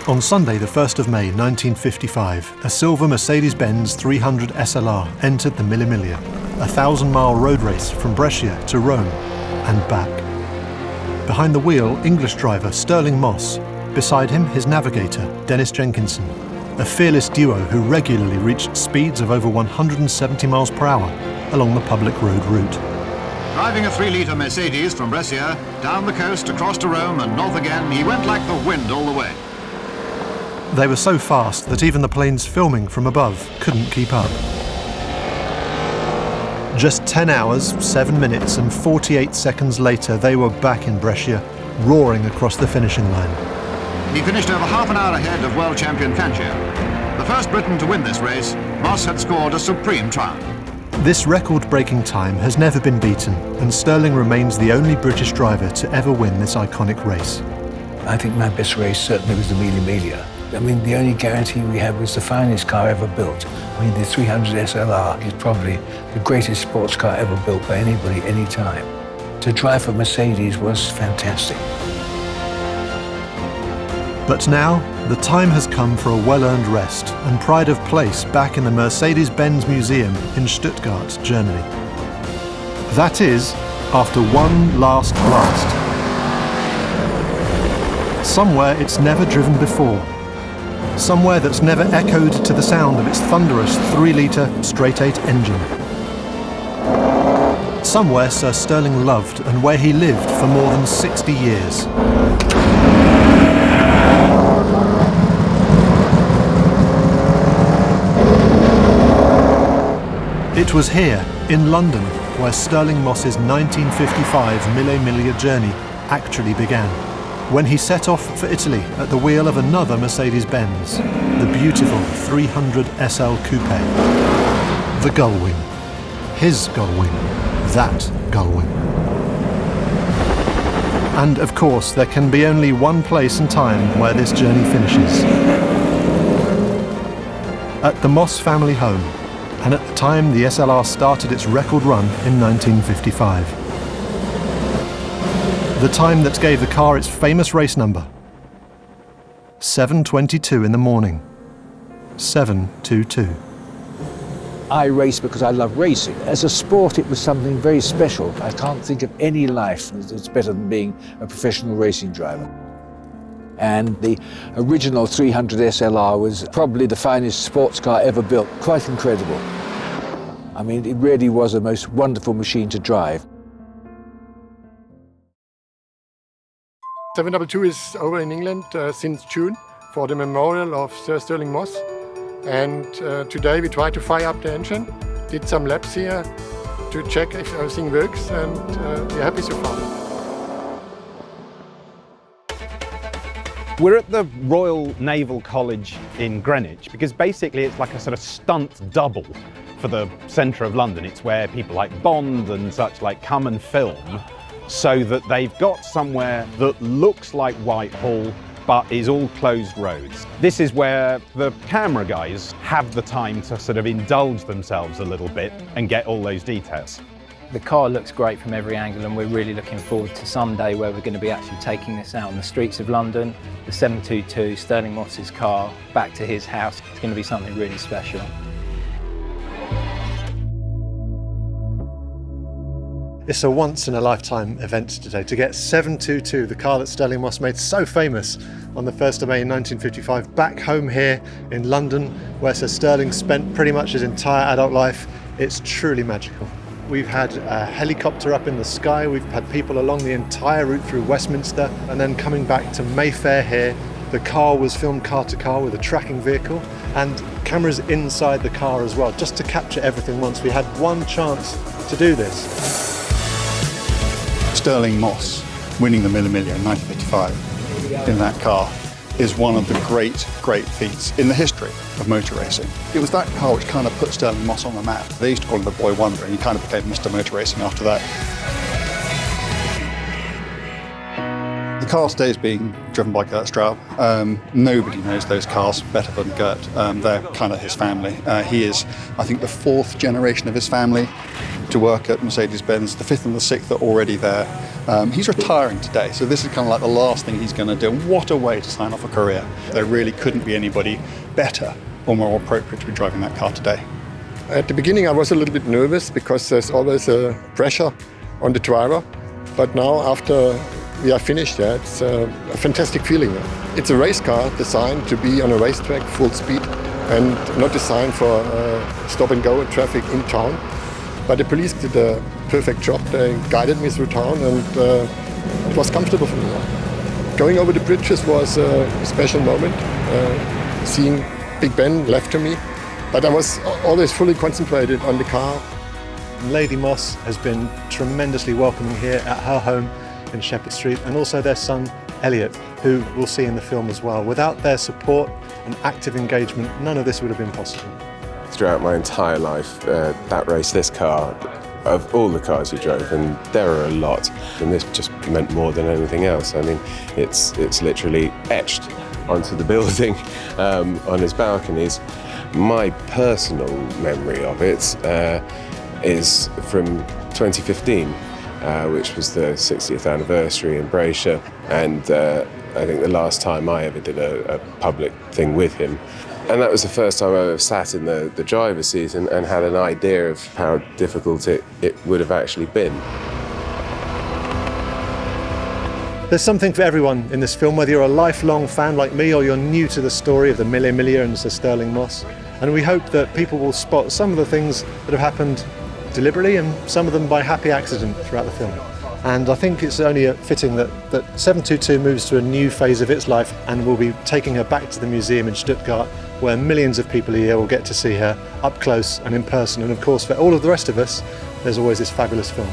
On Sunday, the 1st of May 1955, a silver Mercedes-Benz 300 SLR entered the Mille Miglia, a 1,000-mile road race from Brescia to Rome and back. Behind the wheel, English driver Stirling Moss. Beside him, his navigator, Denis Jenkinson, a fearless duo who regularly reached speeds of over 170 miles per hour along the public road route. Driving a 3-litre Mercedes from Brescia, down the coast, across to Rome and north again, he went like the wind all the way. They were so fast that even the planes filming from above couldn't keep up. Just 10 hours, 7 minutes and 48 seconds later, they were back in Brescia, roaring across the finishing line. He finished over half an hour ahead of world champion Fangio. The first Briton to win this race, Moss had scored a supreme triumph. This record-breaking time has never been beaten, and Stirling remains the only British driver to ever win this iconic race. I think my best race certainly was the Mille Miglia. I mean, the only guarantee we had was the finest car ever built. I mean, the 300 SLR is probably the greatest sports car ever built by anybody, any time. To drive for Mercedes was fantastic. But now, the time has come for a well-earned rest and pride of place back in the Mercedes-Benz Museum in Stuttgart, Germany. That is, after one last blast. Somewhere it's never driven before. Somewhere that's never echoed to the sound of its thunderous 3-litre straight-8 engine. Somewhere Sir Stirling loved and where he lived for more than 60 years. It was here, in London, where Stirling Moss's 1955 Mille Miglia journey actually began, when he set off for Italy at the wheel of another Mercedes-Benz, the beautiful 300 SL Coupe. The Gullwing. His Gullwing. That Gullwing. And of course, there can be only one place and time where this journey finishes. At the Moss family home, and at the time the SLR started its record run in 1955. The time that gave the car its famous race number. 7:22 in the morning. 7:22. I race because I love racing. As a sport, it was something very special. I can't think of any life that's better than being a professional racing driver. And the original 300 SLR was probably the finest sports car ever built. Quite incredible. I mean, it really was a most wonderful machine to drive. 722 is over in England since June for the memorial of Sir Stirling Moss. And today we tried to fire up the engine, did some laps here to check if everything works, and we're happy so far. We're at the Royal Naval College in Greenwich because basically it's like a sort of stunt double for the centre of London. It's where people like Bond and such like come and film, so that they've got somewhere that looks like Whitehall but is all closed roads. This is where the camera guys have the time to sort of indulge themselves a little bit and get all those details. The car looks great from every angle, and we're really looking forward to Sunday where we're going to be actually taking this out on the streets of London. The 722, Stirling Moss's car, back to his house. It's going to be something really special. It's a once-in-a-lifetime event today to get 722, the car that Stirling Moss made so famous on the 1st of May 1955, back home here in London, where Sir Stirling spent pretty much his entire adult life. It's truly magical. We've had a helicopter up in the sky, we've had people along the entire route through Westminster, and then coming back to Mayfair here. The car was filmed car to car with a tracking vehicle, and cameras inside the car as well, just to capture everything once. We had one chance to do this. Stirling Moss winning the Mille Miglia in 1955 in that car is one of the great feats in the history of motor racing. It was that car which kind of put Stirling Moss on the map. They used to call him the Boy Wonder, and he kind of became Mr. Motor Racing after that. The car today is being driven by Gert Straub. Nobody knows those cars better than Gert. They're kind of his family. He is, I think, the 4th generation of his family. to work at Mercedes-Benz. The 5th and the 6th are already there. He's retiring today, so this is kind of like the last thing he's going to do. What a way to sign off a career. There really couldn't be anybody better or more appropriate to be driving that car today. At the beginning I was a little bit nervous because there's always a pressure on the driver, but now after we are finished, it's a fantastic feeling. It's a race car designed to be on a racetrack full speed and not designed for stop and go traffic in town. But the police did a perfect job. They guided me through town and it was comfortable for me. Going over the bridges was a special moment, seeing Big Ben left to me, but I was always fully concentrated on the car. Lady Moss has been tremendously welcoming here at her home in Shepherd Street, and also their son Elliot, who we'll see in the film as well. Without their support and active engagement, none of this would have been possible. Throughout my entire life, that race, this car, of all the cars you drove, and there are a lot, and this just meant more than anything else. I mean, it's literally etched onto the building on his balconies. My personal memory of it is from 2015. Which was the 60th anniversary in Brescia, and I think the last time I ever did a public thing with him. And that was the first time I ever sat in the driver's seat and had an idea of how difficult it would have actually been. There's something for everyone in this film, whether you're a lifelong fan like me or you're new to the story of the Mille Miglia and Sir Stirling Moss. And we hope that people will spot some of the things that have happened deliberately and some of them by happy accident throughout the film. And I think it's only fitting that 722 moves to a new phase of its life, and we'll be taking her back to the museum in Stuttgart, where millions of people a year will get to see her up close and in person. And of course, for all of the rest of us, there's always this fabulous film.